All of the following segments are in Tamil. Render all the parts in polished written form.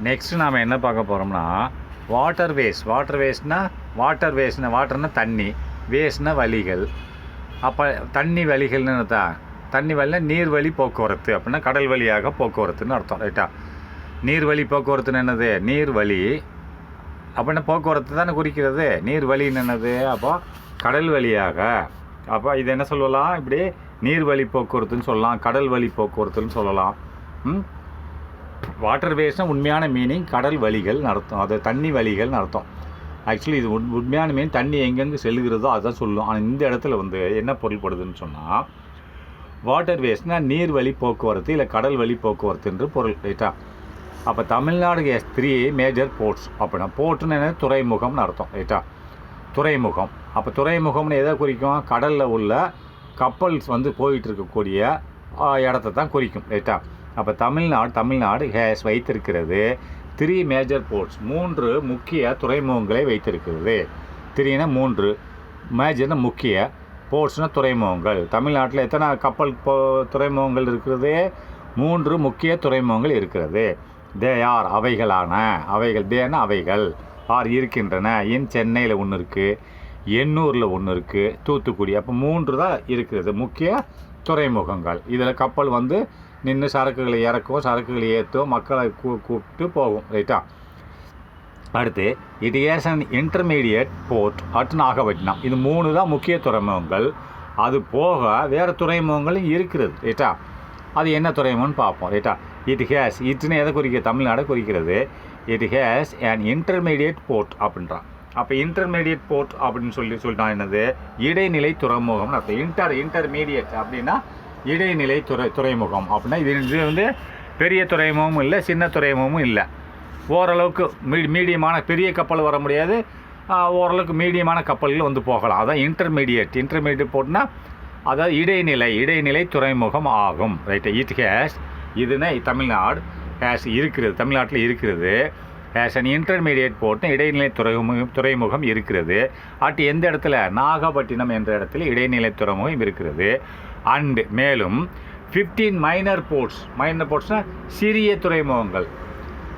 நெக்ஸ்ட்டு நாம் என்ன பார்க்க போகிறோம்னா வாட்டர்னா தண்ணி, வேஸ்ட்னா வழிகள். அப்போ தண்ணி வழிகள்னு தான், தண்ணி வழினா நீர்வழி போக்குவரத்து அப்படின்னா கடல் வழியாக போக்குவரத்துன்னு அர்த்தம். ரைட்டா? நீர்வழி போக்குவரத்துன்னு என்னது? நீர்வழி அப்படின்னா போக்குவரத்து தானே குறிக்கிறது. நீர்வழின்னு என்னது? அப்போ கடல் வழியாக. அப்போ இது என்ன சொல்லலாம்? இப்படி நீர்வழி போக்குவரத்துன்னு சொல்லலாம், கடல் வழி போக்குவரத்துன்னு சொல்லலாம். வாட்டர்வேஸ்னால் உண்மையான மீனிங் கடல் வழிகள்னு அர்த்தம், அது தண்ணி வழிகள்னு அர்த்தம். ஆக்சுவலி இது உண்மையான மீன் தண்ணி எங்கெங்கே செல்கிறதோ அதுதான் சொல்லும். ஆனால் இந்த இடத்துல வந்து என்ன பொருள்படுதுன்னு சொன்னால், வாட்டர்வேஸ்னால் நீர்வழி போக்குவரத்து இல்லை கடல் வழி போக்குவரத்து என்று பொருள். ரைட்டா? அப்போ தமிழ்நாடு ஹேஸ் 3 மேஜர் போர்ட்ஸ். அப்படின்னா போர்ட்டுன்னு என்ன? துறைமுகம்னு அர்த்தம். ரைட்டா? துறைமுகம். அப்போ துறைமுகம்னு எதை குறிக்கும்? கடலில் உள்ள கப்பல்ஸ் வந்து போயிட்டு இருக்கக்கூடிய இடத்த தான் குறிக்கும். ரைட்டா? அப்போ தமிழ்நாடு ஹேஸ் வைத்திருக்கிறது 3 மேஜர் போர்ட்ஸ், 3 முக்கிய துறைமுகங்களை வைத்திருக்கிறது. 3னா 3, மேஜர்னா முக்கிய, போர்ட்ஸ்னால் துறைமுகங்கள். தமிழ்நாட்டில் எத்தனை கப்பல் துறைமுகங்கள் இருக்கிறது? 3 முக்கிய துறைமுகங்கள் இருக்கிறது. அவைகள் தேனா அவைகள், இருக்கின்றன. சென்னையில் ஒன்று இருக்குது, எண்ணூரில் ஒன்று இருக்குது, தூத்துக்குடி. அப்போ 3 தான் இருக்கிறது முக்கிய துறைமுகங்கள். இதில் கப்பல் வந்து நின்று சரக்குகளை இறக்கும், சரக்குகளை ஏற்றும், மக்களை கூப்பிட்டு போகும். ரைட்டா? அடுத்து it is an intermediate port at Nagapattinam. இது 3 தான் முக்கிய துறைமுகங்கள். அது போக வேறு துறைமுகங்களும் இருக்கிறது. ரைட்டா? அது என்ன துறைமுகம்னு பார்ப்போம். ரைட்டா? இட்னு எதை குறிக்கிறது? தமிழ்நாடை குறிக்கிறது. It has an intermediate port அப்படின்றான். அப்போ இன்டர்மீடியட் போர்ட் அப்படின்னு சொல்லிட்டா என்னது? இடைநிலை துறைமுகம்னு அர்த்தம். இன்டர்மீடியட் அப்படின்னா இடைநிலை துறைமுகம் அப்படின்னா இது வந்து பெரிய துறைமுகமும் இல்லை, சின்ன துறைமுகமும் இல்லை, ஓரளவுக்கு மீடியமான, பெரிய கப்பல் வர முடியாது, ஓரளவுக்கு மீடியமான கப்பல்கள் வந்து போகலாம். அதான் இன்டர்மீடியட் போர்ட்னா அதாவது இடைநிலை துறைமுகம் ஆகும். ரைட்டு? இதுனா தமிழ்நாடு ஹேஸ் இருக்கிறது, தமிழ்நாட்டில் இருக்கிறது. ஹேஸ் அன் இன்டர்மீடியட் போர்ட்னா இடைநிலை துறைமுகம் இருக்கிறது. எந்த இடத்துல? நாகப்பட்டினம் என்ற இடத்துல இடைநிலை துறைமுகம் இருக்கிறது. அண்டு மேலும் 15 மைனர் போர்ட்ஸ்னால் சிறிய துறைமுகங்கள்.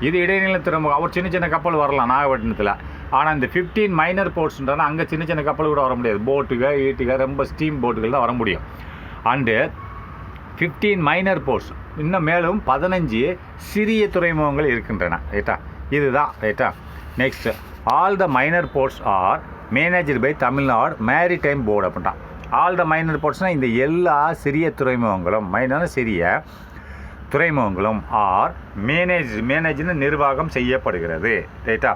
இது இடைநிலை துறைமுகம். ஒரு சின்ன கப்பல் வரலாம் நாகப்பட்டினத்தில். ஆனால் இந்த 15 மைனர் போர்ட்ஸ்ன்றனா அங்கே சின்ன கப்பல் கூட வர முடியாது. ஈட்டுகள் ரொம்ப ஸ்டீம் போட்டுகள் தான் வர முடியும். அண்டு 15 மைனர் போர்ட்ஸ், இன்னும் மேலும் 15 சிறிய துறைமுகங்கள் இருக்கின்றன. ரைட்டா? இதுதான். ரைட்டா? Next, all the minor ports are managed by Tamil Nadu maritime board அப்படின்ட்டான். ஆல் த மைனர் போர்ட்ஸ்னால் இந்த எல்லா சிறிய துறைமுகங்களும், மைனரான சிறிய துறைமுகங்களும் ஆர் மேனேஜ்னு நிர்வாகம் செய்யப்படுகிறது. ரைட்டா?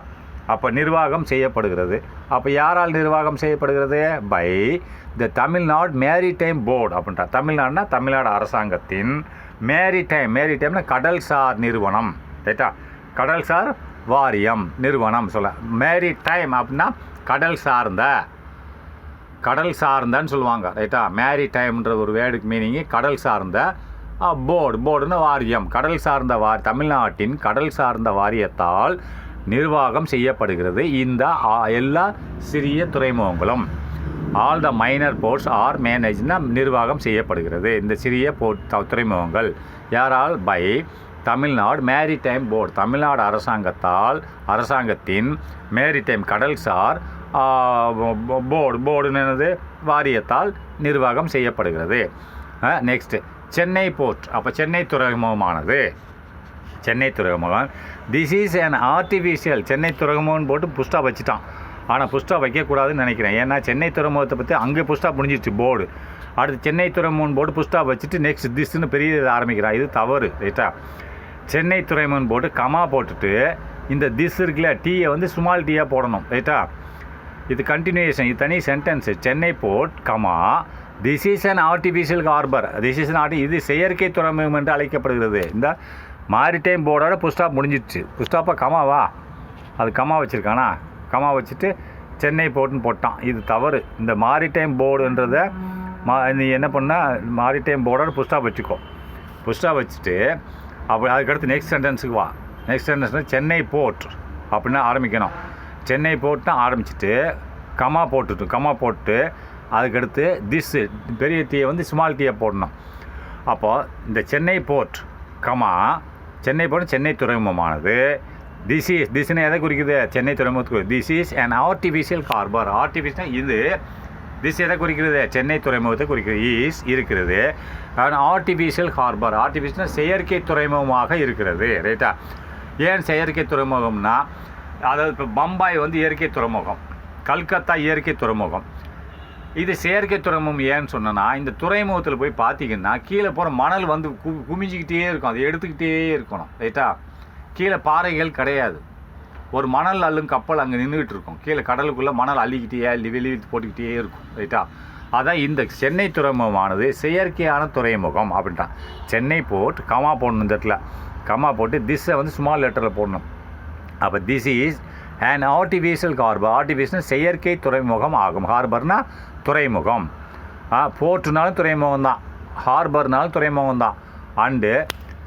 அப்போ நிர்வாகம் செய்யப்படுகிறது. அப்போ யாரால் நிர்வாகம் செய்யப்படுகிறது? By the Tamil Nadu maritime board அப்படின்ட்டா. தமிழ்நாடுனா தமிழ்நாடு அரசாங்கத்தின் மேரிடைம்னா கடல்சார் நிறுவனம். ரைட்டா? கடல்சார் வாரியம் நிறுவனம் சொல்ல. மேரிடைம் அப்படின்னா கடல் சார்ந்தன்னு சொல்லுவாங்க. ரைட்டா? மேரிடைம்ன்ற ஒரு வேர்டுக்கு மீனிங்கு கடல் சார்ந்த. போர்டுன்னு வாரியம், கடல் சார்ந்த தமிழ்நாட்டின் கடல் சார்ந்த வாரியத்தால் நிர்வாகம் செய்யப்படுகிறது இந்த எல்லா சிறிய துறைமுகங்களும். All the minor ports are மேனேஜ்னா நிர்வாகம் செய்யப்படுகிறது இந்த சிறிய துறைமுகங்கள். யாரால்? By Tamil Nadu maritime board, Tamil Nadu அரசாங்கத்தின் மேரிடைம் கடல்சார் போர்டுன்னு என்னது? வாரியத்தால் நிர்வாகம் செய்யப்படுகிறது. Next Chennai port. அப்போ சென்னை துறைமுகம் this is an artificial. Chennai துறைமுகம்னு போட்டு புஸ்டாப் வச்சுட்டான். ஆனால் புஸ்டாப் வைக்கக்கூடாதுன்னு நினைக்கிறேன். ஏன்னா சென்னை துறைமுகத்தை பற்றி அங்கே புஸ்டாப் முடிஞ்சிருச்சு போர்டு. அடுத்து சென்னை துறைமுகம் போட்டு புஸ்டாப் வச்சுட்டு நெக்ஸ்ட் திஸ்ன்னு பெரிய ஆரம்பிக்கிறான். இது தவறு. ரைட்டா? சென்னை துறைமுகம் போட்டு கமா போட்டுட்டு இந்த திஸ் இருக்குல்ல, டீயை வந்து ஸ்மால் டீயாக போடணும். ரைட்டா? இது கண்டினியூஷன், இது தனி sentence. Chennai port comma this is an artificial harbour. இது செயற்கை துறைமுகம் என்று அழைக்கப்படுகிறது. இந்த மாரிடைம் போர்டோட புஸ்டாப் முடிஞ்சிடுச்சு. புஸ்டாப்பா கமாவா? அது கமா வச்சுருக்கானா? கமா வச்சுட்டு சென்னை போர்ட்டுன்னு போட்டான். இது தவறு. இந்த மாரிடைம் போர்டுன்றதை நீ என்ன பண்ணால் மாரிடைம் போர்டோட புஸ்டாப் வச்சுக்கோ. புஸ்டாப் வச்சுட்டு அப்படி அதுக்கடுத்து நெக்ஸ்ட் சென்டென்ஸுக்கு வா. நெக்ஸ்ட் சென்டென்ஸ்னால் சென்னை போர்ட் அப்படின்னா ஆரம்பிக்கணும். சென்னை போர்ட்னா ஆரம்பிச்சுட்டு கமா போட்டு அதுக்கடுத்து திஸ்ஸு பெரிய டீயை வந்து ஸ்மால் டீயை போடணும். அப்போது இந்த Chennai port comma Chennai port Chennai துறைமுகமானது திஸ்னு எதை குறிக்குது? சென்னை துறைமுகத்துக்கு. This is an artificial harbour. Artificial இது திஸ் எதை குறிக்கிறது? சென்னை துறைமுகத்தை குறிக்கிறது. இஸ் இருக்கிறது. Artificial harbour. ஆர்டிஃபிஷியல் செயற்கை துறைமுகமாக இருக்கிறது. ரைட்டா? ஏன் செயற்கை துறைமுகம்னா, அதாவது இப்போ பம்பாய் வந்து இயற்கை துறைமுகம், கல்கத்தா இயற்கை துறைமுகம். இது செயற்கை துறைமுகம் ஏன்னு சொன்னோன்னா, இந்த துறைமுகத்தில் போய் பார்த்தீங்கன்னா கீழே போகிற மணல் வந்து குமிஞ்சிக்கிட்டே இருக்கும், அதை எடுத்துக்கிட்டே இருக்கணும். ரைட்டா? கீழே பாறைகள் கிடையாது. ஒரு மணல் அள்ளும் கப்பல் அங்கே நின்றுக்கிட்டு இருக்கும். கீழே கடலுக்குள்ளே மணல் அள்ளிக்கிட்டே வெளியே போட்டுக்கிட்டே இருக்கும். ரைட்டா? அதான் இந்த சென்னை துறைமுகமானது செயற்கையான துறைமுகம் அப்படின்ட்டான். சென்னை போர்ட் கமா போடணும், இந்த இடத்துல கமா போட்டு திஸ்ஸை வந்து ஸ்மால் லெட்டரில் போடணும். அப்போ this is and artificial harbour. Artificial செயற்கை துறைமுகம் ஆகும். ஹார்பர்னால் துறைமுகம். போர்ட்டுனாலும் துறைமுகம் தான், ஹார்பர்னாலும் துறைமுகம் தான். அண்டு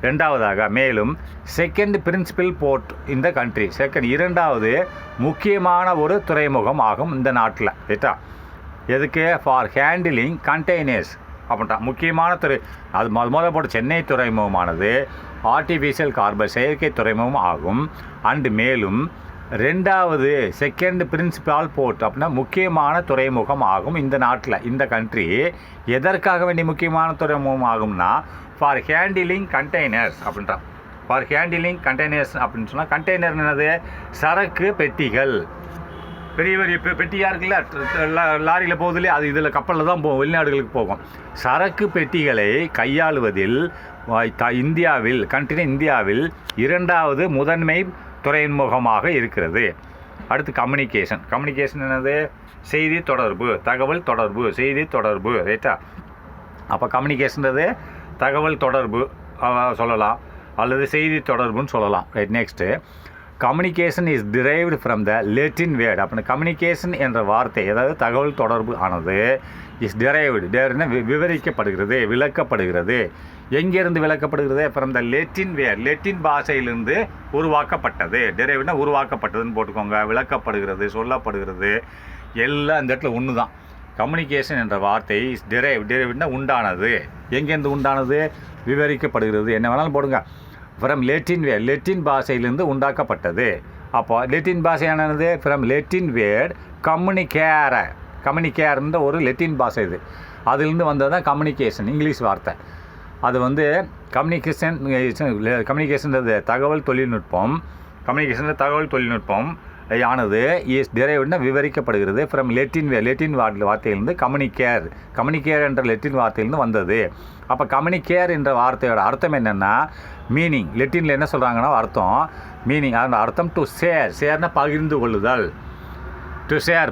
ரெண்டாவதாக மேலும் செகண்ட் பிரின்சிபல் போர்ட் இந்த கண்ட்ரி. இரண்டாவது முக்கியமான ஒரு துறைமுகம் ஆகும் இந்த நாட்டில். ரைட்டா? எதுக்கு? ஃபார் ஹேண்டிலிங் கண்டெய்னர்ஸ் அப்படின்ட்டான். முக்கியமான அது முதல் போட்டு சென்னை துறைமுகமானது ஆர்டிஃபிஷியல் ஹார்பர் செயற்கை துறைமுகம் ஆகும். அண்டு மேலும் ரெண்டாவது செகண்ட் பிரின்சிபால் போர்ட் அப்படின்னா முக்கியமான துறைமுகம் ஆகும் இந்த நாட்டில், இந்த கண்ட்ரி. எதற்காக வேண்டிய முக்கியமான துறைமுகம் ஆகும்னா, ஃபார் ஹேண்டிலிங் கண்டெய்னர்ஸ் அப்படின்றான். ஃபார் ஹேண்டிலிங் கண்டெய்னர்ஸ் அப்படின்னு சொன்னால், கண்டெய்னர் என்னது? சரக்கு பெட்டிகள். பெரிய பெரிய பெட்டியாக இருக்குல்ல, லாரியில் போகுது இல்லையா, அது இதில் கப்பலில் தான் போகும், வெளிநாடுகளுக்கு போகும். சரக்கு பெட்டிகளை கையாளுவதில் இந்தியாவில் இரண்டாவது முதன்மை துறைமுகமாக இருக்கிறது. அடுத்து கம்யூனிகேஷன். கம்யூனிகேஷன் என்னது? செய்தி தொடர்பு, தகவல் தொடர்பு, செய்தி தொடர்பு. ரைட்டா? அப்போ கம்யூனிகேஷன்றது தகவல் தொடர்பு சொல்லலாம், அல்லது செய்தி தொடர்புன்னு சொல்லலாம். Right? Next communication is derived from the latrine word. அப்படின்னா கம்யூனிகேஷன் என்ற வார்த்தை, அதாவது தகவல் தொடர்பு ஆனது இஸ் டிரைவ்டுனா விவரிக்கப்படுகிறது, விளக்கப்படுகிறது. எங்கேருந்து விளக்கப்படுகிறது? From the latrine word. லெட்டின் பாஷையிலிருந்து உருவாக்கப்பட்டது. டிரைவ்டுனா உருவாக்கப்பட்டதுன்னு போட்டுக்கோங்க. விளக்கப்படுகிறது, சொல்லப்படுகிறது, எல்லாம் இந்த இடத்துல ஒன்று தான். கம்யூனிகேஷன் என்ற வார்த்தை இஸ் டிரைவ்டுனா உண்டானது. எங்கேருந்து உண்டானது? விவரிக்கப்படுகிறது. என்ன வேணாலும் போடுங்க. ஃப்ரம் லெட்டின் வேர்ட், லெட்டின் பாஷையிலிருந்து உண்டாக்கப்பட்டது. அப்போ லெட்டின் பாஷையானது ஃப்ரம் லெட்டின் வேர்ட் கம்யூனிகேர்ன்ற ஒரு லெட்டின் பாஷை. இது அதிலிருந்து வந்தது தான் கம்யூனிகேஷன், இங்கிலீஷ் வார்த்தை. அது வந்து கம்யூனிகேஷன்றது தகவல் தொழில்நுட்பம். தகவல் தொழில்நுட்பம் ஆனது இஸ் டிரைவ்டுனா விவரிக்கப்படுகிறது. ஃப்ரம் லெட்டின் வார்த்தையிலிருந்து கம்யூனிகேர் என்ற லெட்டின் வார்த்தையிலிருந்து வந்தது. அப்போ கம்யூனிகேர் என்ற வார்த்தையோட அர்த்தம் என்னென்னா, மீனிங். லெட்டினில் என்ன சொல்கிறாங்கன்னா அர்த்தம், மீனிங். அதோட அர்த்தம் டு ஷேர்னா பகிர்ந்து கொள்ளுதல்.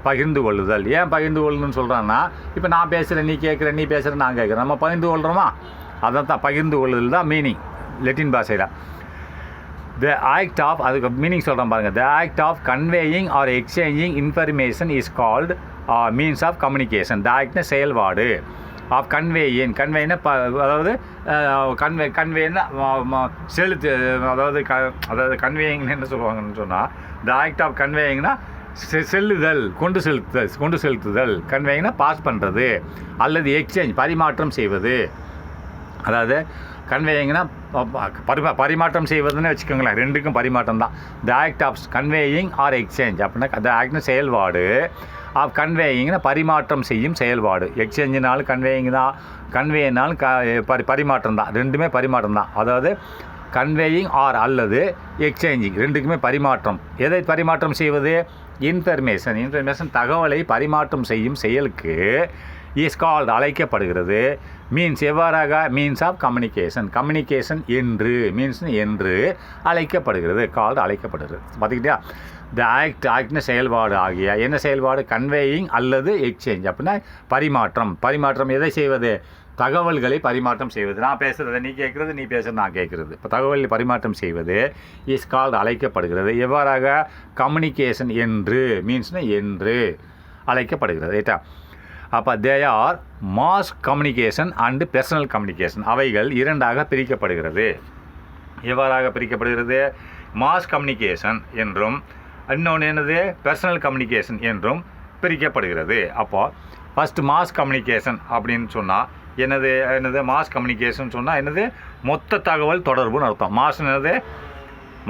பகிர்ந்து கொள்ளுதல். ஏன் பகிர்ந்து கொள்ளுன்னு சொல்கிறான்னா, இப்போ நான் பேசுகிறேன், நீ கேட்குற, நீ பேசுகிற, நான் கேட்குறேன், நம்ம பகிர்ந்து கொள்கிறோமா? அதான் பகிர்ந்து கொள்ளுதல் தான் மீனிங் லெட்டின் பாஷையில். த ஆக்ட் ஆஃப், அதுக்கு மீனிங் சொல்கிறேன் பாருங்கள். The act of conveying or exchanging information is called means of communication. The ஆக்ட்னா செயல்பாடு. ஆஃப் கன்வேயின்னா அதாவது கன்வேன்னா செலுத்து, அதாவது கன்வேயிங்னு என்ன சொல்லுவாங்கன்னு சொன்னால், த ஆக்ட் ஆஃப் கன்வேயிங்னா செல்லுதல், கொண்டு செலுத்துதல். கன்வேயிங்னா பாஸ் பண்ணுறது, அல்லது எக்ஸ்சேஞ்ச் பரிமாற்றம் செய்வது. அதாவது கன்வேயிங்னா பரிமாற்றம் செய்வதுன்னு வச்சுக்கோங்களேன். ரெண்டுக்கும் பரிமாற்றம் தான். The act of conveying or exchange அப்படின்னா த ஆக்ட்னா செயல்பாடு, ஆஃப் கன்வேயிங்னா பரிமாற்றம் செய்யும் செயல்பாடு. எக்ஸ்சேஞ்சினாலும் கன்வேயிங் தான், கன்வேயினாலும் பரிமாற்றம் தான். ரெண்டுமே பரிமாற்றம் தான். அதாவது கன்வேயிங் ஆர் அல்லது எக்ஸ்சேஞ்சிங் ரெண்டுக்குமே பரிமாற்றம். எதை பரிமாற்றம் செய்வது? இன்ஃபர்மேஷன் தகவலை பரிமாற்றம் செய்யும் செயலுக்கு இஸ் கால்டு அழைக்கப்படுகிறது. மீன்ஸ் எவ்வாறாக? மீன்ஸ் ஆஃப் கம்யூனிகேஷன் என்று அழைக்கப்படுகிறது. கால்டு அழைக்கப்படுகிறது. பார்த்துக்கிட்டியா? த ஆக்ட்னு செயல்பாடு ஆகிய என்ன செயல்பாடு? கன்வேயிங் அல்லது எக்ஸ்சேஞ்ச் அப்படின்னா பரிமாற்றம். எதை செய்வது? தகவல்களை பரிமாற்றம் செய்வது. நான் பேசுகிறத நீ கேட்குறது, நீ பேசுகிறது நான் கேட்குறது. இப்போ தகவலை பரிமாற்றம் செய்வது இஸ் கால்டு அழைக்கப்படுகிறது. எவ்வாறாக? கம்யூனிகேஷன் என்று அழைக்கப்படுகிறது. ரைட்டா? அப்போ they are mass communication and personal communication. அவைகள் இரண்டாக பிரிக்கப்படுகிறது. எவ்வாறாக பிரிக்கப்படுகிறது? மாஸ் கம்யூனிகேஷன் என்றும், இன்னொன்று என்னது? பர்சனல் கம்யூனிகேஷன் என்றும் பிரிக்கப்படுகிறது. அப்போது ஃபஸ்ட்டு மாஸ் கம்யூனிகேஷன் அப்படின்னு சொன்னால் என்னது மாஸ் கம்யூனிகேஷன் சொன்னால் என்னது மொத்த தகவல் தொடர்புன்னு அர்த்தம். மாஸ்னது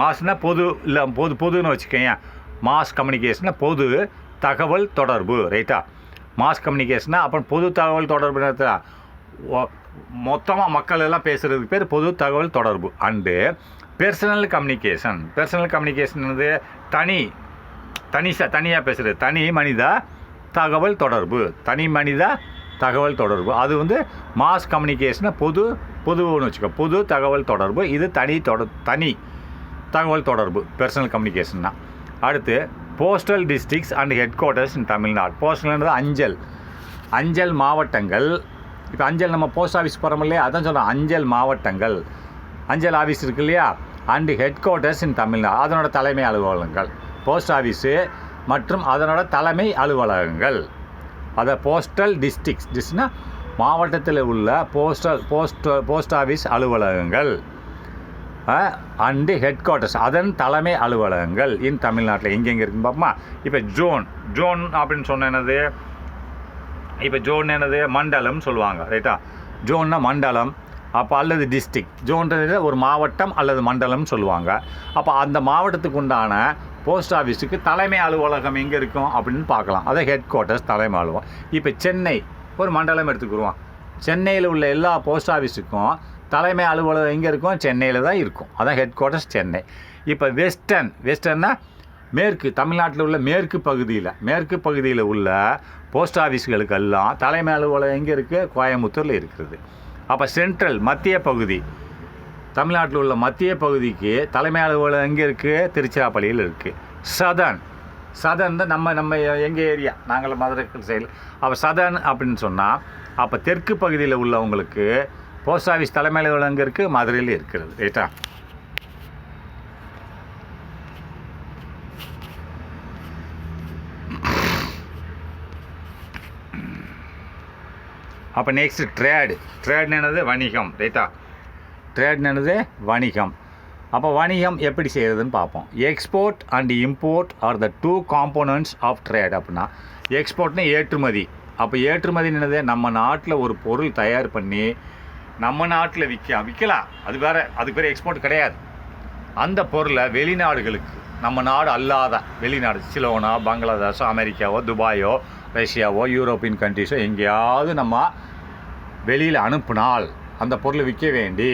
மாஸ்னா பொது இல்லை பொதுன்னு வச்சுக்கோங்க. மாஸ் கம்யூனிகேஷன்னா பொது தகவல் தொடர்பு, ரைட்டா? மாஸ் கம்யூனிகேஷன்னா அப்புறம் பொது தகவல் தொடர்பு மொத்தமாக மக்கள் எல்லாம் பேசுகிறதுக்கு பேர் பொது தகவல் தொடர்பு. அண்டு பெர்சனல் கம்யூனிகேஷன் என்னது தனியாக பேசுகிறது, தனி மனித தகவல் தொடர்பு. அது வந்து மாஸ் கம்யூனிகேஷனை பொதுன்னு வச்சுக்கோ, பொது தகவல் தொடர்பு. இது தனி தகவல் தொடர்பு, பெர்சனல் கம்யூனிகேஷன்னா. அடுத்து postal districts and headquarters in Tamil Nadu. போஸ்டல்ன்றது அஞ்சல் மாவட்டங்கள். இப்போ அஞ்சல் நம்ம போஸ்ட் ஆஃபீஸ் போகிறோம் இல்லையா, அதான் சொல்கிறோம். அஞ்சல் மாவட்டங்கள், அஞ்சல் ஆஃபீஸ் இருக்கு இல்லையா, and head quarters in Tamil Nadu, அதனோட தலைமை அலுவலகங்கள். போஸ்ட் ஆஃபீஸு மற்றும் அதனோட தலைமை அலுவலகங்கள். அதை போஸ்டல் டிஸ்ட்ரிக்ஸ்னா மாவட்டத்தில் உள்ள போஸ்ட் ஆஃபீஸ் அலுவலகங்கள் அண்டு ஹெட் குவார்ட்டர்ஸ், அதன் தலைமை அலுவலகங்கள் இன் தமிழ்நாட்டில் எங்கெங்கே இருக்குன்னு பார்ப்போமா. இப்போ ஜோன் அப்படின்னு சொன்ன என்னது, இப்போ ஜோன் என்னது மண்டலம் சொல்லுவாங்க, ரைட்டா? ஜோன்னா மண்டலம், அப்போ அல்லது டிஸ்ட்ரிக்ட். ஜோன்றது ஒரு மாவட்டம் அல்லது மண்டலம்னு சொல்லுவாங்க. அப்போ அந்த மாவட்டத்துக்கு உண்டான போஸ்ட் ஆஃபீஸுக்கு தலைமை அலுவலகம் எங்கே இருக்கும் அப்படின்னு பார்க்கலாம். அதை ஹெட் குவார்ட்டர்ஸ், தலைமை அலுவலகம். இப்போ சென்னை ஒரு மண்டலம் எடுத்துக்கிடுவோம். சென்னையில் உள்ள எல்லா போஸ்ட் ஆஃபீஸுக்கும் தலைமை அலுவலகம் எங்கே இருக்கும்? சென்னையில் தான் இருக்கும். அதான் ஹெட் குவார்ட்டர்ஸ் சென்னை. இப்போ வெஸ்டர்னா மேற்கு, தமிழ்நாட்டில் உள்ள மேற்கு பகுதியில் உள்ள போஸ்ட் ஆஃபீஸ்களுக்கெல்லாம் தலைமை அலுவலகம் எங்கே இருக்குது? கோயம்புத்தூரில் இருக்கிறது. அப்போ சென்ட்ரல் மத்திய பகுதி, தமிழ்நாட்டில் உள்ள மத்திய பகுதிக்கு தலைமை அலுவலகம் எங்கே இருக்குது? திருச்சிராப்பள்ளியில் இருக்குது. சதர்ன் தான் நம்ம எங்கள் ஏரியா, நாங்கள் மதுரை சைடு. அப்போ சதர்ன் அப்படின்னு சொன்னால் அப்போ தெற்கு பகுதியில் உள்ளவங்களுக்கு போஸ்ட் ஆஃபீஸ் தலைமை அலுவலகம் எங்கே இருக்குது? மதுரையில் இருக்கிறது, ரைட்டா? அப்போ நெக்ஸ்ட் ட்ரேடு என்னது? வணிகம், ரைட்டா? ட்ரேட் என்னது? வணிகம். அப்போ வணிகம் எப்படி செய்கிறதுன்னு பார்ப்போம். Export and import are the 2 components of trade. அப்படின்னா எக்ஸ்போர்ட்னா ஏற்றுமதி. அப்போ ஏற்றுமதி என்னது? நம்ம நாட்டில் ஒரு பொருள் தயார் பண்ணி நம்ம நாட்டில் விற்கலாம், அதுக்கு பேர் எக்ஸ்போர்ட் கிடையாது. அந்த பொருளை வெளிநாடுகளுக்கு, நம்ம நாடு அல்லாத வெளிநாடு, சிலோனா, பங்களாதேஷோ, அமெரிக்காவோ, துபாயோ, ரஷ்யாவோ, யூரோப்பியன் கண்ட்ரிஸோ எங்கேயாவது நம்ம வெளியில் அனுப்பினால் அந்த பொருளை விற்க வேண்டி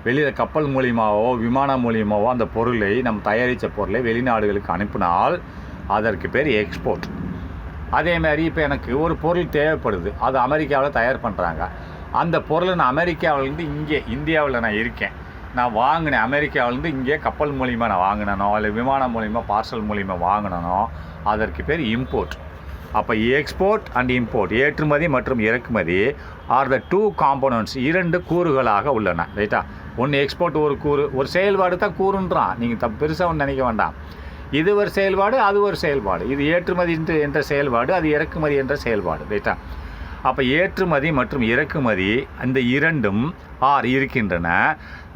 வெளியில் கப்பல் மூலியமாகவோ விமானம் மூலியமாகவோ அந்த பொருளை நம்ம தயாரித்த பொருளை வெளிநாடுகளுக்கு அனுப்பினால் அதற்கு பேர் எக்ஸ்போர்ட். அதேமாதிரி இப்போ எனக்கு ஒரு பொருள் தேவைப்படுது, அது அமெரிக்காவில் தயார் பண்ணுறாங்க. அந்த பொருளை நான் அமெரிக்காவிலேருந்து இங்கே இந்தியாவில் நான் இருக்கேன், நான் வாங்கினேன். அமெரிக்காவிலேருந்து இங்கே கப்பல் மூலிமா நான் வாங்கினனோ இல்லை விமானம் மூலிமா பார்சல் மூலிமா வாங்கினனோ அதற்கு பேர் இம்போர்ட். அப்போ எக்ஸ்போர்ட் அண்ட் இம்போர்ட், ஏற்றுமதி மற்றும் இறக்குமதி ஆர் த 2 காம்போனன்ட்ஸ், 2 கூறுகளாக உள்ளன, ரைட்டா? ஒன்று எக்ஸ்போர்ட் ஒரு கூறு, ஒரு செயல்பாடு தான் கூறுன்றான். நீங்கள் பெருசாக ஒன்று நினைக்க வேண்டாம். இது ஒரு செயல்பாடு, அது ஒரு செயல்பாடு. இது ஏற்றுமதி என்ற செயல்பாடு, அது இறக்குமதி என்ற செயல்பாடு, ரைட்டா? அப்போ ஏற்றுமதி மற்றும் இறக்குமதி அந்த இரண்டும் இருக்கின்றன.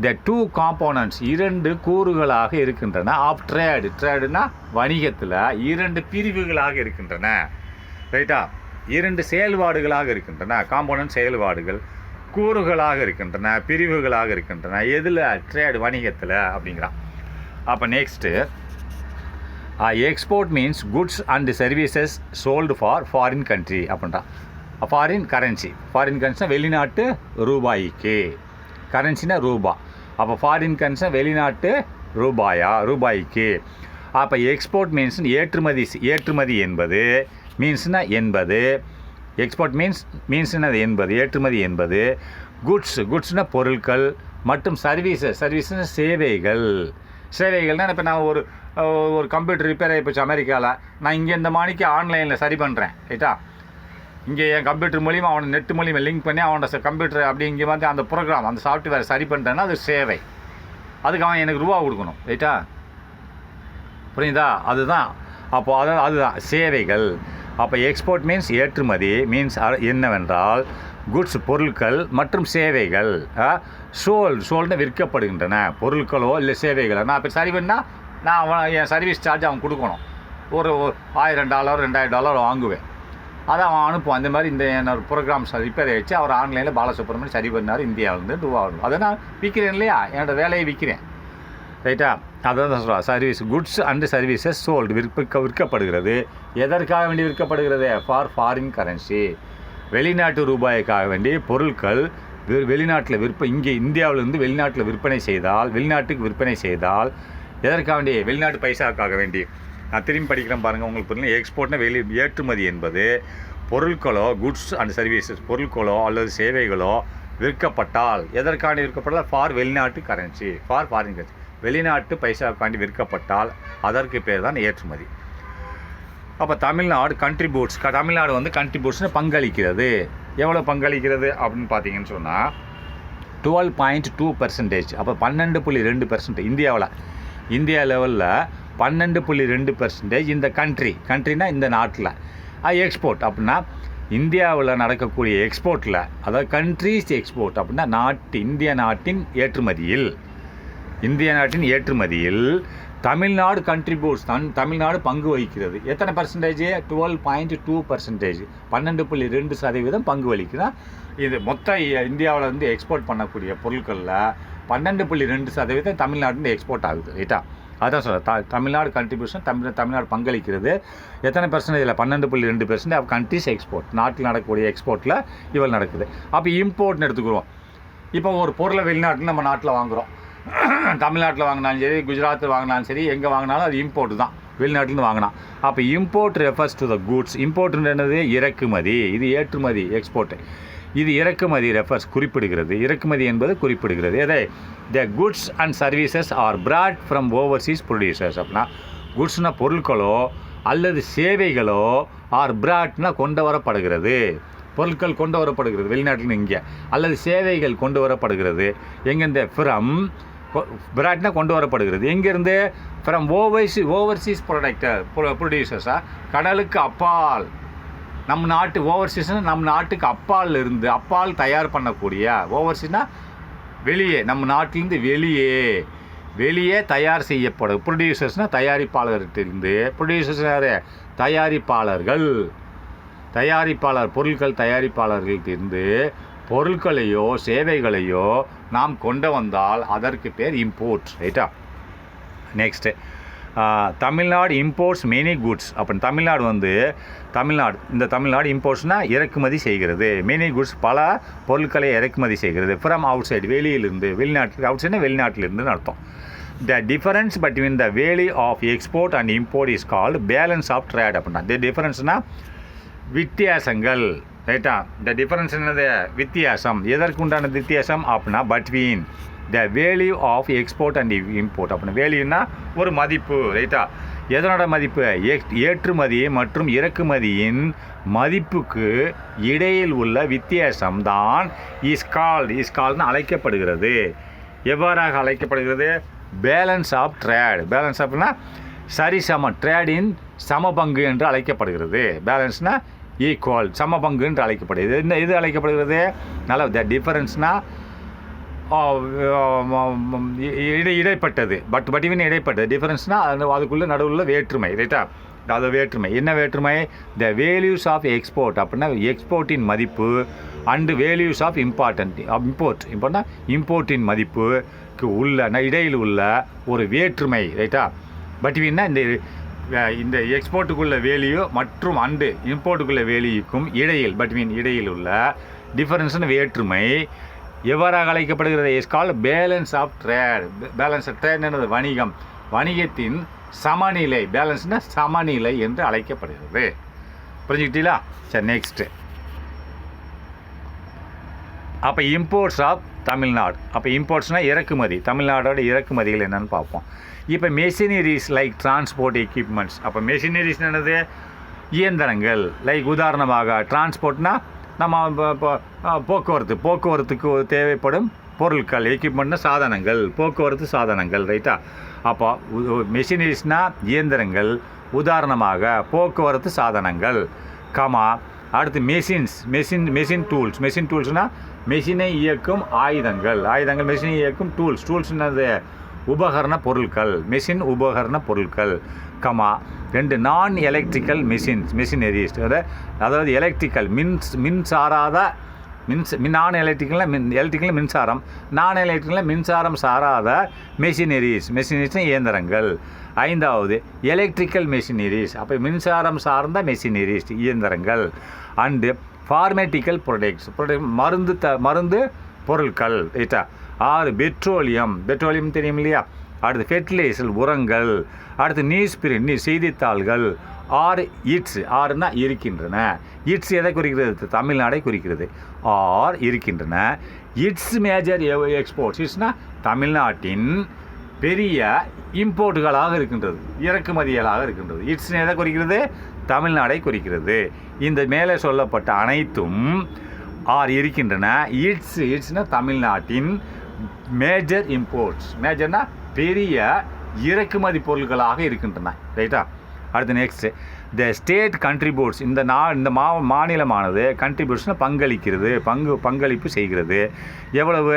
த 2 காம்போனன்ட்ஸ், 2 கூறுகளாக இருக்கின்றன. ஆஃப் ட்ரேடுனா வணிகத்தில் 2 பிரிவுகளாக இருக்கின்றன, ரைட்டா? 2 செயல்பாடுகளாக இருக்கின்றன. காம்போனன்ட் செயல்பாடுகள், கூறுகளாக இருக்கின்றன, பிரிவுகளாக இருக்கின்றன. எதில்? ட்ரேடு, வணிகத்தில் அப்படிங்கிறான். அப்போ next export means goods and services sold for foreign country அப்படின்றான். ஃபாரின் கரன்சினா வெளிநாட்டு ரூபாய்க்கு, கரன்சினா ரூபா. அப்போ ஃபாரின் கரன்சினா வெளிநாட்டு ரூபாய்க்கு. அப்போ எக்ஸ்போர்ட் மீன்ஸ் ஏற்றுமதி என்பது எக்ஸ்போர்ட் மீன்ஸ்னா என்பது ஏற்றுமதி என்பது குட்ஸ்னா பொருட்கள் மற்றும் சர்வீஸ்னா சேவைகள்னால் இப்போ நான் ஒரு கம்ப்யூட்டர் ரிப்பேர் ஆகி போச்சு அமெரிக்காவில், நான் இங்கே இந்த மாணிக்கு ஆன்லைனில் சரி பண்ணுறேன், ரைட்டா? இங்கே என் கம்ப்யூட்டர் மூலிமா அவனை நெட் மூலிமா லிங்க் பண்ணி அவனோட கம்ப்யூட்டர் அப்படி இங்கே வந்து அந்த ப்ரோக்ராம் அந்த சாஃப்ட்வேர் சரி பண்ணுறேன்னா அது சேவை. அதுக்கு அவன் எனக்கு ரூபா கொடுக்கணும், ரைட்டா? புரியுதா? அதுதான். அப்போது அதுதான் சேவைகள். அப்போ எக்ஸ்போர்ட் மீன்ஸ் ஏற்றுமதி என்னவென்றால் குட்ஸ் பொருட்கள் மற்றும் சேவைகள். சோல்னு விற்கப்படுகின்றன பொருட்களோ இல்லை சேவைகளோ. நான் இப்போ சரி பண்ணால் நான் என் சர்வீஸ் சார்ஜ் அவன் கொடுக்கணும். ஒரு $1000 $2000 வாங்குவேன். அதை அவன் அனுப்புவான். அந்த மாதிரி இந்த என்னோட ப்ரோக்ராம்ஸ் ரிப்பேர் ஆகிடுச்சு, அவர் ஆன்லைனில் பாலசுப்ரமணியம் சரி பண்ணார், இந்தியாவிலேருந்து ரூபாவும். அதை நான் விற்கிறேன் இல்லையா, என்னோடய வேலையை விற்கிறேன். ரைட்டா? அதான் தான் சொல்கிறேன். Service goods and services sold விற்கப்படுகிறது. எதற்காக வேண்டி விற்கப்படுகிறது? ஃபார் ஃபாரின் கரன்சி, வெளிநாட்டு ரூபாய்க்காக வேண்டி பொருட்கள் வெளிநாட்டில் இங்கே இந்தியாவிலேருந்து வெளிநாட்டில் வெளிநாட்டுக்கு விற்பனை செய்தால் எதற்காக வேண்டி? வெளிநாட்டு பைசாவுக்காக வேண்டி. நான் திரும்பி படிக்கிறேன் பாருங்கள், உங்களுக்கு புரியல. எக்ஸ்போர்ட்னா ஏற்றுமதி என்பது பொருட்களோ குட்ஸ் அண்ட் சர்வீசஸ் பொருட்களோ அல்லது சேவைகளோ விற்கப்பட்டால் எதற்காண்டி விற்கப்பட்டால்? ஃபார் வெளிநாட்டு கரன்சி, ஃபார் ஃபாரின் கரன்சி, வெளிநாட்டு பைசாவுக்காண்டி விற்கப்பட்டால் அதற்கு பேர் தான் ஏற்றுமதி. அப்போ தமிழ்நாடு கண்ட்ரிபியூட்ஸ்னு பங்களிக்கிறது. எவ்வளோ பங்களிக்கிறது அப்படின்னு பார்த்தீங்கன்னு சொன்னால் 12.2%. அப்போ 12.2% இந்தியா லெவலில் 12.2% இந்த கண்ட்ரினா இந்த நாட்டில் எக்ஸ்போர்ட். அப்படின்னா இந்தியாவில் நடக்கக்கூடிய எக்ஸ்போர்ட்டில், அதாவது கண்ட்ரிஸ் எக்ஸ்போர்ட் அப்படின்னா இந்திய நாட்டின் ஏற்றுமதியில் தமிழ்நாடு கண்ட்ரிபியூட்ஸ் தமிழ்நாடு பங்கு வகிக்கிறது. எத்தனை பர்சன்டேஜ்? 12.2%, 12.2% பங்கு வகிக்குதான். இது மொத்த இந்தியாவில் இருந்து எக்ஸ்போர்ட் பண்ணக்கூடிய பொருட்களில் 12.2% தமிழ்நாட்டில் எக்ஸ்போர்ட் ஆகுது. ரைட்டா? அதான் சொல்கிறேன். தமிழ்நாடு கண்ட்ரிபியூஷன் தமிழ்நாடு பங்களிக்கிறது. எத்தனை பர்சன்டேஜில்? 12.2% ஆஃப் கண்ட்ரிஸ் எக்ஸ்போர்ட். நாட்டில் நடக்கக்கூடிய எக்ஸ்போர்ட்டில் இவ்வளோ நடக்குது. அப்போ இம்போர்ட்னு எடுத்துக்கிறோம். இப்போ ஒரு பொருளை வெளிநாட்டில் நம்ம நாட்டில் வாங்குகிறோம். தமிழ்நாட்டில் வாங்கினாலும் சரி, குஜராத்தில் வாங்கினாலும் சரி, எங்கே வாங்கினாலும் அது இம்போர்ட் தான், வெளிநாட்டிலேருந்து வாங்கினா. அப்போ import refers to the goods. இம்போர்ட்ன்றது இறக்குமதி, இது ஏற்றுமதி எக்ஸ்போர்ட்டு. இது இறக்குமதி குறிப்பிடுகிறது. இறக்குமதி என்பது குறிப்பிடுகிறது எதை? The goods and services are brought from overseas producers. அப்படின்னா குட்ஸ்னால் பொருட்களோ அல்லது சேவைகளோ ஆர் பிராட்னா கொண்டு வரப்படுகிறது. பொருட்கள் கொண்டு வரப்படுகிறது வெளிநாட்டில் இங்கே, அல்லது சேவைகள் கொண்டு வரப்படுகிறது எங்கேருந்து? ஃப்ரம் பிராட்னா கொண்டு வரப்படுகிறது எங்கேருந்து? ஃப்ரம் ஓவர்சீஸ் ப்ரொடியூசர்ஸாக கடலுக்கு அப்பால், நம்ம நாட்டு ஓவர்சீஸ்னால் நம்ம நாட்டுக்கு அப்பால் தயார் பண்ணக்கூடிய, ஓவர்சீஸ்னால் வெளியே, நம்ம நாட்டிலேருந்து வெளியே தயார் செய்யப்படும். ப்ரொடியூசர்ஸ்னால் தயாரிப்பாளர்கிட்டருந்து, ப்ரொடியூசர்ஸ் யார்? பொருட்கள் தயாரிப்பாளர்கள்ட்டிருந்து பொருட்களையோ சேவைகளையோ நாம் கொண்டு வந்தால் அதற்கு பேர் இம்போர்ட். ரைட்டா? Next Tamil Nadu imports many goods. அப்போ தமிழ்நாடு இம்போர்ட்ஸ்னால் இறக்குமதி செய்கிறது. மெனி குட்ஸ் பல பொருட்களை இறக்குமதி செய்கிறது. ஃப்ரம் அவுட் சைடு, வெளியிலிருந்து, அவுட் சைடுனா வெளிநாட்டிலிருந்துன்னு அர்த்தம். The difference between the value of export and import is called balance of trade. அப்படின்னா த டிஃபரன்ஸ்னால் வித்தியாசங்கள். ரைட்டா? த டிஃபரன்ஸ் என்னது? வித்தியாசம். எதற்கு உண்டான வித்தியாசம் அப்படின்னா between the value of export and import. அப்படின்னா வேல்யூனா ஒரு மதிப்பு. ரைட்டா? எதனோட மதிப்பு? ஏற்றுமதி மற்றும் இறக்குமதியின் மதிப்புக்கு இடையில் உள்ள வித்தியாசம் தான் இஸ்கால்னு அழைக்கப்படுகிறது. எவ்வாறாக அழைக்கப்படுகிறது? Balance of trade. பேலன்ஸ் ஆஃப்னா சரிசம, ட்ரேடின் சமபங்கு என்று அழைக்கப்படுகிறது. பேலன்ஸ்னால் ஈக்குவல், சமபங்கு என்று அழைக்கப்படுகிறது. இது அழைக்கப்படுகிறது நல்ல த டிஃபரன்ஸ்னால் இடைப்பட்டது. பிட்வீன் இடைப்பட்டது. டிஃபரன்ஸ்னால் அதுக்குள்ளே நடுவில் வேற்றுமை. ரைட்டா? அது வேற்றுமை. என்ன வேற்றுமை? த வேல்யூஸ் ஆஃப் எக்ஸ்போர்ட் அப்படின்னா எக்ஸ்போர்ட்டின் மதிப்பு அண்டு வேல்யூஸ் ஆஃப் இம்போர்ட்னா இம்போர்ட்டின் மதிப்புக்கு இடையில் உள்ள ஒரு வேற்றுமை. ரைட்டா? பிட்வீன்னா இந்த எக்ஸ்போர்ட்டுக்குள்ள வேல்யூ மற்றும் இம்போர்ட்டுக்குள்ள வேல்யூக்கும் இடையில் உள்ள டிஃபரன்ஸ்னு வேற்றுமை எவ்வாறாக அழைக்கப்படுகிறது? Is called balance of trade. Balance of trade என்னது? வணிகத்தின் சமநிலை. பேலன்ஸ்னால் சமநிலை என்று அழைக்கப்படுகிறது. புரிஞ்சுக்கிட்டீங்களா? சரி, நெக்ஸ்ட்டு அப்போ இம்போர்ட்ஸ் ஆஃப் தமிழ்நாடு. அப்போ இம்போர்ட்ஸ்னால் இறக்குமதி. தமிழ்நாடோட இறக்குமதிகள் என்னென்னு பார்ப்போம். இப்போ மெஷினரிஸ் லைக் டிரான்ஸ்போர்ட் எக்யூப்மெண்ட்ஸ். அப்போ மெஷினரிஸ் என்னது? இயந்திரங்கள். லைக் உதாரணமாக டிரான்ஸ்போர்ட்னால் நம்ம போக்குவரத்துக்கு தேவைப்படும் பொருட்கள். எக்யூப்மெண்ட்னா சாதனங்கள், போக்குவரத்து சாதனங்கள். ரைட்டா? அப்போ மெஷினரிஸ்னால் இயந்திரங்கள், உதாரணமாக போக்குவரத்து சாதனங்கள், அடுத்து மெஷின் டூல்ஸ்னால் மெஷினை இயக்கும் ஆயுதங்கள். மெஷினை இயக்கும் டூல்ஸ்னது உபகரண பொருட்கள், மெஷின் உபகரண பொருட்கள், கமா 2 நான் எலக்ட்ரிக்கல் மிஷினரிஸ், அதாவது எலக்ட்ரிக்கல் மின்சாராத நான் எலக்ட்ரிக்கல் மின்சாரம், நான் எலக்ட்ரிக்கல் மின்சாரம் சாராத மெஷினரிஸ் இயந்திரங்கள். 5வது எலக்ட்ரிக்கல் மெஷினரிஸ், அப்போ மின்சாரம் சார்ந்த மெஷினரிஸ் இயந்திரங்கள். அண்டு ஃபார்மேட்டிக்கல் ப்ரொடக்ட்ஸ் மருந்து பொருட்கள். ரைட்டா. 6 பெட்ரோலியம் தெரியும் இல்லையா. அடுத்து ஃபெர்டிலைசர் உரங்கள். அடுத்து நியூஸ் பிரிண்ட் செய்தித்தாள்கள். 6 இட்ஸ், 6னா இருக்கின்றன. இட்ஸ் எதை குறிக்கிறது? தமிழ்நாடை குறிக்கிறது. 6 இருக்கின்றன. இட்ஸ் மேஜர் எக்ஸ்போர்ட்ஸ், இட்ஸ்னா தமிழ்நாட்டின் பெரிய இம்போர்ட்டுகளாக இருக்கின்றது, இறக்குமதிகளாக இருக்கின்றது. இட்ஸ் எதை குறிக்கிறது? தமிழ்நாடை குறிக்கிறது. இந்த மேலே சொல்லப்பட்ட அனைத்தும் 6 இருக்கின்றன. இட்ஸ்னா தமிழ்நாட்டின் மேஜர் இம்போர்ட்ஸ், மேஜர்னா பெரிய இறக்குமதி பொருட்களாக இருக்கின்றன. ரைட்டா. அடுத்து நெக்ஸ்ட், த ஸ்டேட் கண்ட்ரிபியூட்ஸ், இந்த மாநிலமானது கண்ட்ரிபியூட்ஸ்னால் பங்களிக்கிறது, பங்களிப்பு செய்கிறது. எவ்வளவு?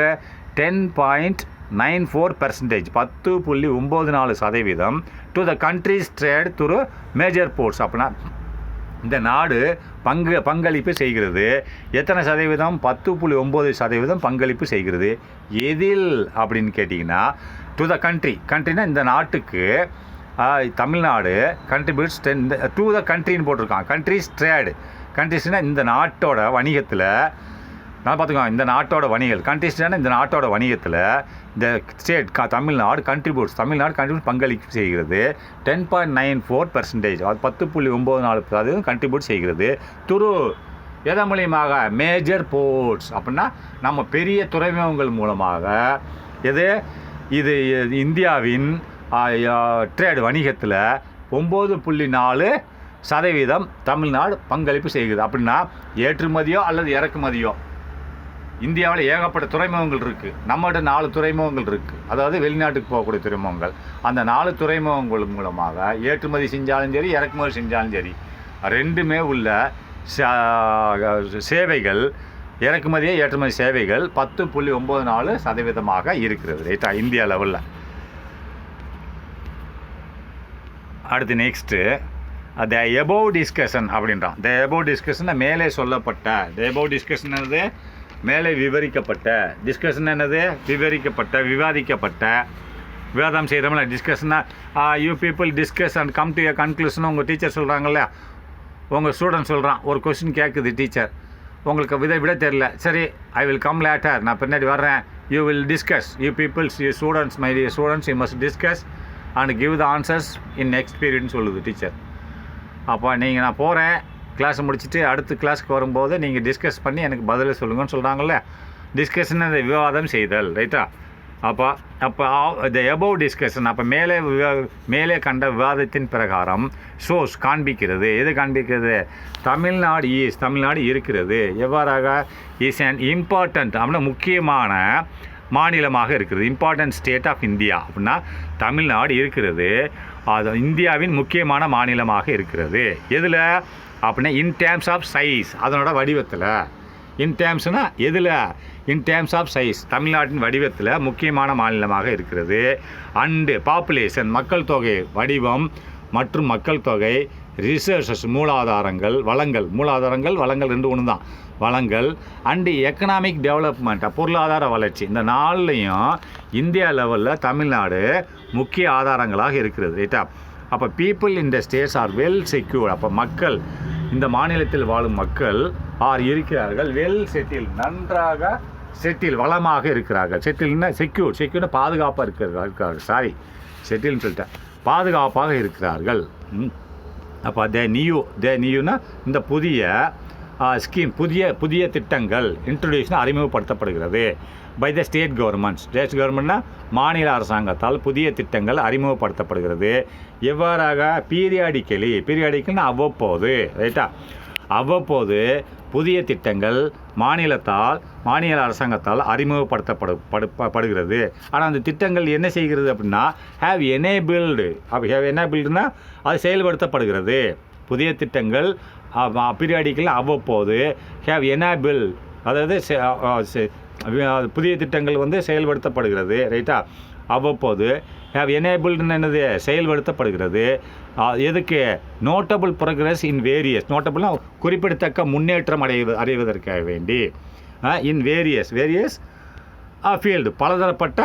10.94%, 10.94% to the country's trade through major ports. அப்படின்னா இந்த நாடு பங்களிப்பு செய்கிறது. எத்தனை சதவீதம்? 10.9% பங்களிப்பு செய்கிறது. எதில் அப்படின்னு கேட்டிங்கன்னா, டு த கண்ட்ரினா இந்த நாட்டுக்கு தமிழ்நாடு கண்ட்ரிபியூட்ஸ் டு த கண்ட்ரின்னு போட்டிருக்கான். கண்ட்ரிஸ்னால் இந்த நாட்டோட வணிகத்தில் நான் பார்த்துக்கோங்க, இந்த நாட்டோட வணிகம் கண்ட்ரிஸ்னால் இந்த நாட்டோட வணிகத்தில் இந்த ஸ்டேட் தமிழ்நாடு கண்ட்ரிபியூட்ஸ் பங்களிப்பு செய்கிறது. 10.94%, அது 10.94% கண்ட்ரிபியூட் செய்கிறது. எதன் மூலியமாக? மேஜர் போர்ட்ஸ், அப்படின்னா நம்ம பெரிய துறைமுகங்கள் மூலமாக. இது இந்தியாவின் ட்ரேட் வணிகத்தில் 9.4% தமிழ்நாடு பங்களிப்பு செய்கிறது. அப்படின்னா ஏற்றுமதியோ அல்லது இறக்குமதியோ இந்தியாவில் ஏகப்பட்ட துறைமுகங்கள் இருக்குது. நம்மகிட்ட 4 துறைமுகங்கள் இருக்குது, அதாவது வெளிநாட்டுக்கு போகக்கூடிய துறைமுகங்கள். அந்த 4 துறைமுகங்கள் மூலமாக ஏற்றுமதி செஞ்சாலும் சரி, இறக்குமதி செஞ்சாலும் சரி, ரெண்டுமே உள்ள சேவைகள், இறக்குமதியே ஏற்றுமதி சேவைகள் 10.94% இருக்கிறது. ரைட்டா, இந்தியா லெவலில். அடுத்து நெக்ஸ்ட்டு, த எபோவ் டிஸ்கஷன் அப்படின்றான். த எபோவ் டிஸ்கஷன் மேலே சொல்லப்பட்ட, த எபோவ் டிஸ்கஷன் என்னது? மேலே விவரிக்கப்பட்ட. டிஸ்கஷன் என்னது? விவரிக்கப்பட்ட, விவாதம் செய்கிறோம்ல. டிஸ்கஷன்னா you people discuss and come to a conclusion. உங்கள் டீச்சர் சொல்கிறாங்கல்ல, உங்கள் ஸ்டூடெண்ட் சொல்கிறான், ஒரு கொஸ்டின் கேட்குது டீச்சர், உங்களுக்கு விட தெரில. சரி, ஐ வில் கம் லேட்டர், நான் பின்னாடி வர்றேன். You will discuss, you peoples, you students, my dear students, you must discuss and give the answers in next பீரியட்னு சொல்லுது டீச்சர். அப்போ நான் போகிறேன், கிளாஸ் முடிச்சுட்டு அடுத்த கிளாஸ்க்கு வரும்போது நீங்கள் டிஸ்கஸ் பண்ணி எனக்கு பதில் சொல்லுங்கன்னு சொல்கிறாங்கல்ல. டிஸ்கஷன் அந்த விவாதம் செய்தல். ரைட்டா. அப்போ த எபோவ் டிஸ்கஷன், அப்போ மேலே கண்ட விவாதத்தின் பிரகாரம் ஷோஸ் காண்பிக்கிறது. எது காண்பிக்கிறது? தமிழ்நாடு இருக்கிறது. எவ்வாறாக? இஸ் அன் இம்பார்ட்டண்ட், அப்படின்னா முக்கியமான மாநிலமாக இருக்கிறது. இம்பார்ட்டன்ட் ஸ்டேட் ஆஃப் இந்தியா அப்படின்னா தமிழ்நாடு இருக்கிறது. அது இந்தியாவின் முக்கியமான மாநிலமாக இருக்கிறது. எதில் அப்படின்னா இன் டேர்ம்ஸ் ஆஃப் சைஸ், அதனோட வடிவத்தில். இன் டேர்ம்ஸ்னால் எதில்? இன் டேர்ம்ஸ் ஆஃப் சைஸ், தமிழ்நாட்டின் வடிவத்தில் முக்கியமான மாநிலமாக இருக்கிறது. அண்டு பாப்புலேஷன், மக்கள் தொகை வடிவம் மற்றும் மக்கள் தொகை, ரிசோர்ஸஸ் மூலாதாரங்கள், வளங்கள் ரெண்டு ஒன்று தான். வளங்கள் அண்டு எக்கனாமிக் டெவலப்மெண்ட், பொருளாதார வளர்ச்சி. இந்த நாள்லையும் இந்தியா லெவலில் தமிழ்நாடு முக்கிய ஆதாரங்களாக இருக்கிறது. ரைட்டா. அப்போ people in the states R well secured. அப்போ மக்கள், இந்த மாநிலத்தில் வாழும் மக்கள் இருக்கிறார்கள் வெல் செட்டில், நன்றாக செட்டில், வளமாக இருக்கிறார்கள். செட்டில்னா செக்யூர்னா பாதுகாப்பாக இருக்கிறார்கள். செட்டில்னு சொல்லிட்டேன், பாதுகாப்பாக இருக்கிறார்கள். அப்போ த நியூனா இந்த புதிய ஸ்கீம், புதிய திட்டங்கள் இன்ட்ரடியூஷன் அறிமுகப்படுத்தப்படுகிறது பை த ஸ்டேட் கவர்மெண்ட்னா மாநில அரசாங்கத்தால் புதிய திட்டங்கள் அறிமுகப்படுத்தப்படுகிறது. எவ்வாறாக? பீரியாடிக்கல்னா அவ்வப்போது. ரைட்டா. அவ்வப்போது புதிய திட்டங்கள் மாநில அரசாங்கத்தால் அறிமுகப்படுத்தப்படுகிறது. ஆனால் அந்த திட்டங்கள் என்ன செய்கிறது அப்படின்னா ஹேவ் எனேபிள்டுனா அது செயல்படுத்தப்படுகிறது. புதிய திட்டங்கள் பீரியாடிக்கல் அவ்வப்போது ஹேவ் எனேபிள், அதாவது புதிய திட்டங்கள் செயல்படுத்தப்படுகிறது. ரைட்டா. அவ்வப்போது. ஹேவ் எனேபிள்டுன்னு என்னது, செயல்படுத்தப்படுகிறது. எதுக்கு? நோட்டபிள் ப்ரோக்ரஸ் இன் வேரியஸ், நோட்டபிள்னா குறிப்பிடத்தக்க முன்னேற்றம் அடைவதற்காக வேண்டி. இன் வேரியஸ் ஃபீல்டு, பலதரப்பட்ட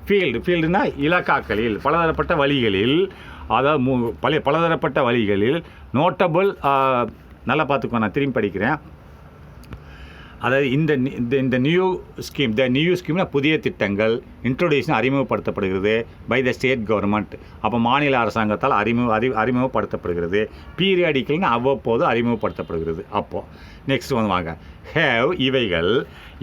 ஃபீல்டுனா இலக்காக்களில், பலதரப்பட்ட வழிகளில், அதாவது பலதரப்பட்ட வழிகளில் நோட்டபிள். நல்லா பார்த்துக்கோ, நான் திரும்பி படிக்கிறேன். அதாவது இந்த நியூ ஸ்கீம்னா புதிய திட்டங்கள் இன்ட்ரோடியூஷன் அறிமுகப்படுத்தப்படுகிறது பை த ஸ்டேட் கவர்மெண்ட். அப்போ மாநில அரசாங்கத்தால் அறிமுகப்படுத்தப்படுகிறது. பீரியாடிக்கல்னு அவ்வப்போது அறிமுகப்படுத்தப்படுகிறது. அப்போது நெக்ஸ்ட் வந்து வாங்க, ஹேவ் இவைகள்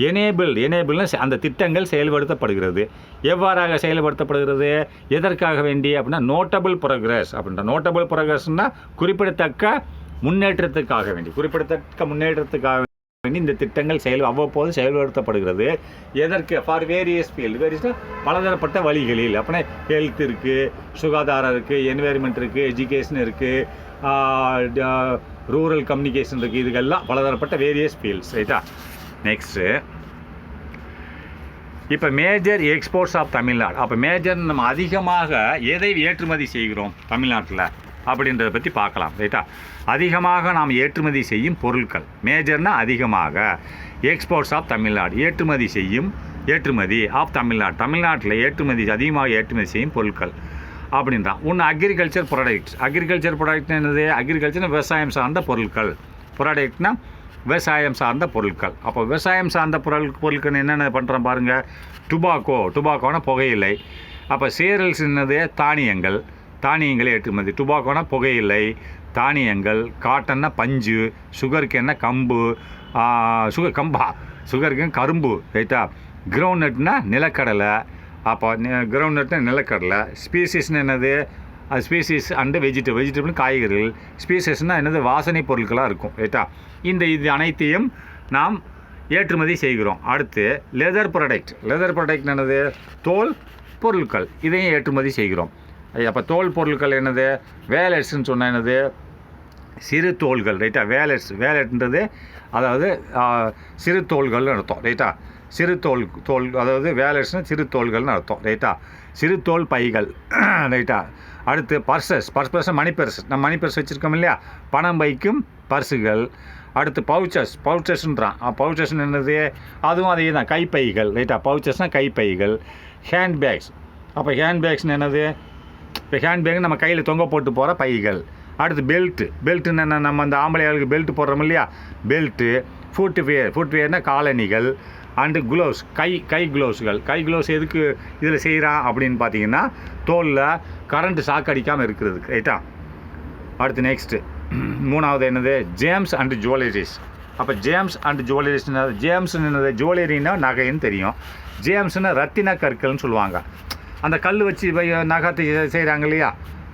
எனேபிள்னு அந்த திட்டங்கள் செயல்படுத்தப்படுகிறது. எவ்வாறாக செயல்படுத்தப்படுகிறது? எதற்காக வேண்டி அப்படின்னா நோட்டபிள் ப்ரோக்ரஸ் அப்படின்ற. நோட்டபிள் ப்ரோக்ரஸ்னால் குறிப்பிடத்தக்க முன்னேற்றத்துக்காக வேண்டி இந்த திட்டங்கள் அவ்வப்போது செயல்படுத்தப்படுகிறது. எதற்கு? ஃபார் வேரியஸ் ஃபீல்டு, பலதரப்பட்ட வழிகளில். அப்படின்னா ஹெல்த் இருக்குது, சுகாதாரம் இருக்குது, என்வைரன்மெண்ட் இருக்குது, எஜுகேஷன் இருக்குது, ரூரல் கம்யூனிகேஷன் இருக்குது. இதுக்கெல்லாம் பலதரப்பட்ட வேரியஸ் ஃபீல்ட்ஸ். ரைட்டா? நெக்ஸ்ட்டு இப்போ மேஜர் எக்ஸ்போர்ட்ஸ் ஆஃப் தமிழ்நாடு. அப்போ மேஜர் நம்ம அதிகமாக எதை ஏற்றுமதி செய்கிறோம் தமிழ்நாட்டில் அப்படின்றத பற்றி பார்க்கலாம். ரைட்டா? அதிகமாக நாம் ஏற்றுமதி செய்யும் பொருட்கள். மேஜர்னால் அதிகமாக. எக்ஸ்போர்ட்ஸ் ஆஃப் தமிழ்நாடு, ஏற்றுமதி ஆஃப் தமிழ்நாடு, தமிழ்நாட்டில் அதிகமாக ஏற்றுமதி செய்யும் பொருட்கள் அப்படின்றான். ஒன்று அக்ரிகல்ச்சர் ப்ராடக்ட் என்னது? அக்ரிகல்ச்சர்னா விவசாயம் சார்ந்த பொருட்கள். ப்ராடக்ட்னா விவசாயம் சார்ந்த பொருட்கள். அப்போ விவசாயம் சார்ந்த பொருட்கள் என்னென்ன பண்ணுறோம் பாருங்கள். டுபாக்கோனா புகையிலை. அப்போ சேரல்ஸ் என்னது? தானியங்களை ஏற்றுமதி. டுபாக்கோனா புகையிலை, தானியங்கள். காட்டன்னா பஞ்சு, சுகர்கேன்னா கம்பு, சுகர்கேன் கரும்பு. ரைட்டா? கிரவுண்ட்நட்னா நிலக்கடலை. அப்போ கிரவுண்ட்நட்னா நிலக்கடலை. ஸ்பீசிஸ்னு என்னது? ஸ்பீசிஸ் அண்டு வெஜிடபிள் காய்கறிகள். ஸ்பீசிஸ்னால் என்னது? வாசனை பொருட்களாக இருக்கும். ரைட்டா? இது அனைத்தையும் நாம் ஏற்றுமதி செய்கிறோம். அடுத்து லெதர் ப்ராடக்ட் என்னது? தோல் பொருட்கள். இதையும் ஏற்றுமதி செய்கிறோம். அப்போ தோல் பொருட்கள் என்னது? வேலட்ஸ்ன்னு சொன்னால் என்னது? சிறு தோள்கள். ரைட்டா? வேலட்ன்றது அதாவது சிறு தோள்கள்னு அர்த்தம். ரைட்டா? சிறு தோல் அதாவது வேலட்ஸ்னு சிறு தோள்கள்னு அர்த்தம். ரைட்டா? சிறு தோல் பைகள். ரைட்டா? அடுத்து பர்சஸ் மணி பர்ஸ் வச்சுருக்கோம் இல்லையா? பணம் வைக்கும் பர்ஸுகள். அடுத்து பவுச்சஸ்ன்றான். பவுச்சஸ்ன்னு என்னது? அதுவும் அதே தான், கைப்பைகள். ரைட்டா? பவுச்சஸ்னால் கைப்பைகள். ஹேண்ட்பேக்ஸ். அப்போ ஹேண்ட்பேக்ஸ்னு என்னது? இப்போ ஹேண்ட்பேக் நம்ம கையில் தொங்க போட்டு போகிற பைகள். அடுத்து பெல்ட்டுன்னு நம்ம அந்த ஆம்பளையாளுக்கு பெல்ட் போடுறோம் இல்லையா? பெல்ட்டு. ஃபுட்வேர்னால் காலணிகள். அண்டு க்ளவுஸ், கை க்ளவுஸ் எதுக்கு இதில் செய்கிறான் அப்படின்னு பார்த்தீங்கன்னா தோலில் கரண்ட்டு ஷாக் அடிக்காமல் இருக்கிறதுக்கு. ரைட்டா? அடுத்து நெக்ஸ்ட்டு மூணாவது என்னது? James and jewelleries. அப்போ ஜேம்ஸ் அண்டு ஜுவல்லரிஸ்னா ஜேம்ஸ்ன்னு என்னது? ஜுவல்லரின்னா நகைன்னு தெரியும். ஜேம்ஸ்னா ரத்தின கற்கள்னு சொல்லுவாங்க. அந்த கல் வச்சு நகத்தை செய்கிறாங்க இல்லையா?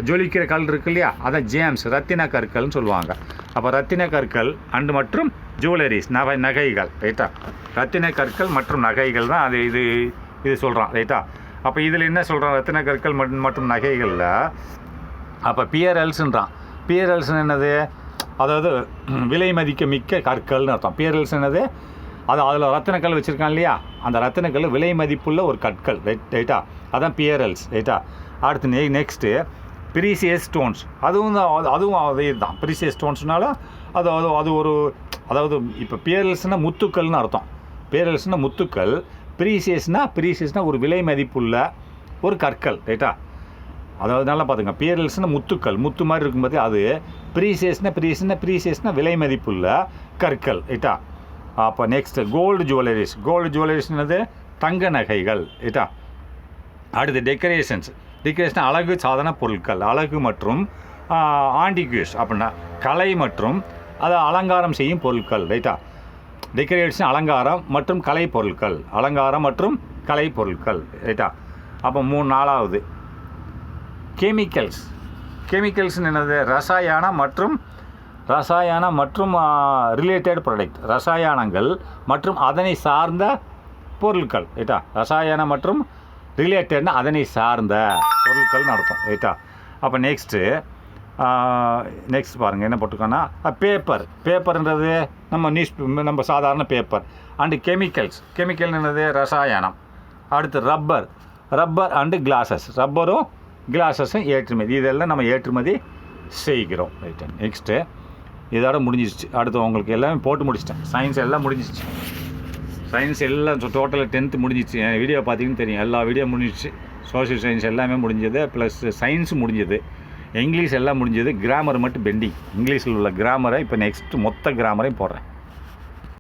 ஜொலிக்கிற கல் இருக்கு இல்லையா? அதான் ஜேம்ஸ், ரத்தின கற்கள்னு சொல்லுவாங்க. அப்போ ரத்தின கற்கள் அண்டு மற்றும் ஜுவல்லரிஸ், நகைகள். ரைட்டா? ரத்தின கற்கள் மற்றும் நகைகள் தான் அது இது சொல்கிறான். ரைட்டா? அப்போ இதில் என்ன சொல்கிறான்? ரத்தின கற்கள் மற்றும் நகைகளில் அப்போ பியரல்ஸ்ன்றான். பியரல்ஸ்னு என்னது? அதாவது விலை மதிக்க மிக்க கற்கள்னு அர்த்தம். பியரல்ஸ் என்னது? அதில் ரத்தினக்கல் வச்சுருக்கான் இல்லையா? அந்த ரத்தினக்கல் விலை மதிப்புள்ள ஒரு கற்கள். ரைட்டா? அதான் பியரல்ஸ். ரைட்டா? அடுத்து நெக்ஸ்ட்டு ப்ரீசியஸ் ஸ்டோன்ஸ். அதுவும் அதே தான். ப்ரீசியஸ் ஸ்டோன்ஸ்னாலும் அது ஒரு அதாவது இப்போ பியரல்ஸ்னால் முத்துக்கள்னு அர்த்தம். பியரல்ஸ்னால் முத்துக்கள். ப்ரீசியஸ்னால் ஒரு விலை மதிப்புள்ள ஒரு கற்கள். ரைட்டா? அதாவது நல்லா பார்த்துங்க. பியரல்ஸ்னால் முத்து மாதிரி இருக்கும்போது அது. ப்ரீசியஸ்னால் விலை மதிப்புள்ள கற்கள். ரைட்டா? அப்போ நெக்ஸ்ட்டு கோல்டு ஜுவல்லரிஸ்னது தங்க நகைகள். ரைட்டா? அடுத்து டெக்கரேஷன் அழகு சாதன பொருட்கள். அழகு மற்றும் ஆன்டிக்யூஸ் அப்படின்னா கலை மற்றும் அதை அலங்காரம் செய்யும் பொருட்கள். ரைட்டா? டெக்கரேஷன் அலங்காரம் மற்றும் கலை பொருட்கள். ரைட்டா? அப்போ நாலாவது கெமிக்கல்ஸ்னு என்னது? ரசாயனம் மற்றும் ரிலேட்டட் ப்ராடக்ட். ரசாயனங்கள் மற்றும் அதனை சார்ந்த பொருட்கள். ரைட்டா? ரசாயனம் மற்றும் ரிலேட்டட்னா அதனை சார்ந்த பொருட்கள்னு அர்த்தம். ரைட்டா? அப்போ நெக்ஸ்ட்டு பாருங்கள் என்ன போட்டிருக்கோன்னா பேப்பர்ன்றது நம்ம சாதாரண பேப்பர். அண்டு கெமிக்கல் என்னது? ரசாயனம். அடுத்து ரப்பர் அண்டு கிளாஸஸ், ரப்பரும் கிளாஸஸும் ஏற்றுமதி, இதெல்லாம் நம்ம ஏற்றுமதி செய்கிறோம். ரைட். நெக்ஸ்ட்டு இதோட முடிஞ்சிச்சு. அடுத்து உங்களுக்கு எல்லாமே போட்டு முடிச்சிட்டேன். சயின்ஸ் எல்லாம் முடிஞ்சிச்சு. சயின்ஸ் எல்லாம் டோட்டலாக 10th முடிஞ்சிச்சு. என் வீடியோ பார்த்தீங்கன்னு தெரியும், எல்லா வீடியோ முடிஞ்சிச்சு. சோஷியல் சயின்ஸ் எல்லாமே முடிஞ்சது, ப்ளஸ் சயின்ஸு முடிஞ்சது, இங்கிலீஷ் எல்லாம் முடிஞ்சது. கிராமர் மட்டும் பெண்டிங். இங்கிலீஷில் உள்ள கிராமரை இப்போ நெக்ஸ்ட்டு மொத்த கிராமரையும் போடுறேன்.